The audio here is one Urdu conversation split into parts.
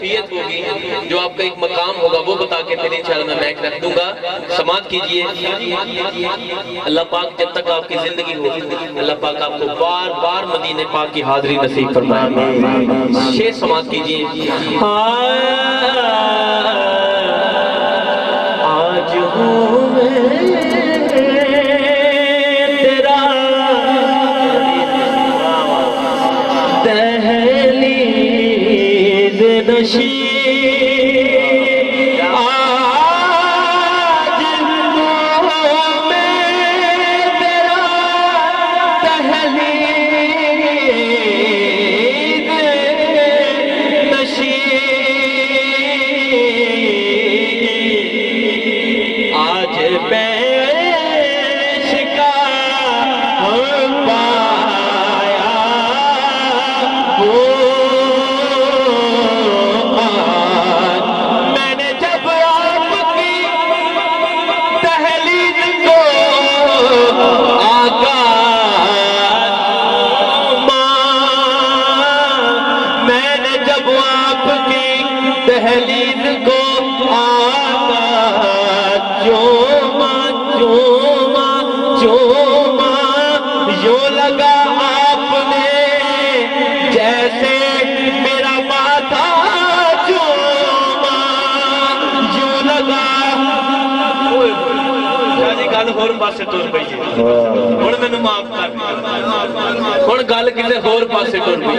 کیفیت ہوگی، جو آپ کا ایک مقام ہوگا، وہ بتا کے پھر انشاءاللہ میں مائک رکھ دوں گا۔ سماعت کیجئے۔ اللہ پاک جب تک آپ کی زندگی ہو، اللہ پاک آپ کو بار بار مدینہ پاک کی حاضری نصیب فرمائے۔ شیر سماعت کیجئے۔ آج ہوں میں تیرا دہلیز نشین، دہلیز کو آقا چوما چوما چوما، یوں لگا آپ نے جیسے میرا ماتھا چوما، یوں لگا۔ جی گل ہور پاسے ٹر پئی ہے، ہن مینوں معاف کر، ہن گل کسے ہور پاسے ٹر پئی۔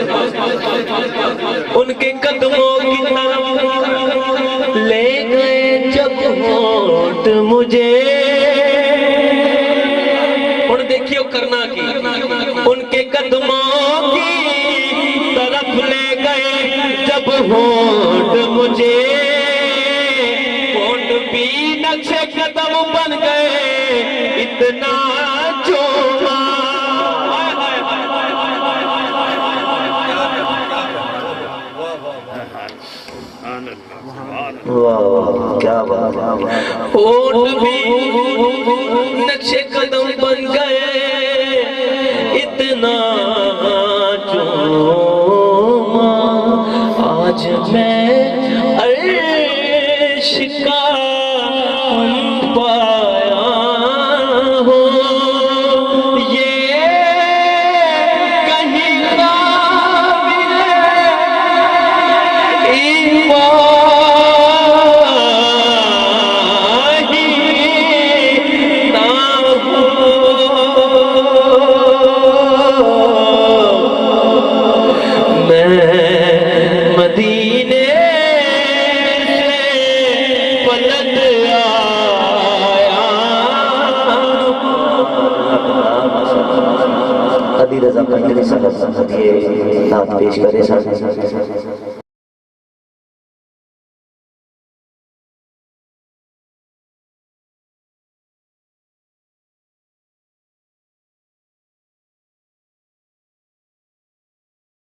ان کے قدموں کی طرف لے گئے جب ہونٹ مجھے، ہن دیکھیو کرنا کی، ان کے قدموں کی طرف لے گئے جب ہونٹ مجھے، ہونٹ بھی نقش قدم بن گئے اتنا چوما۔ کیا بات، ہونٹ بھی نقش قدم بن گئے اتنا چوما، آج میں عرش کا پایا ہوں، یہ کہیں قابل ایمان قدیر رضا قدیر صلی اللہ علیہ وسلم یہ نعت پیش کرے ساتھ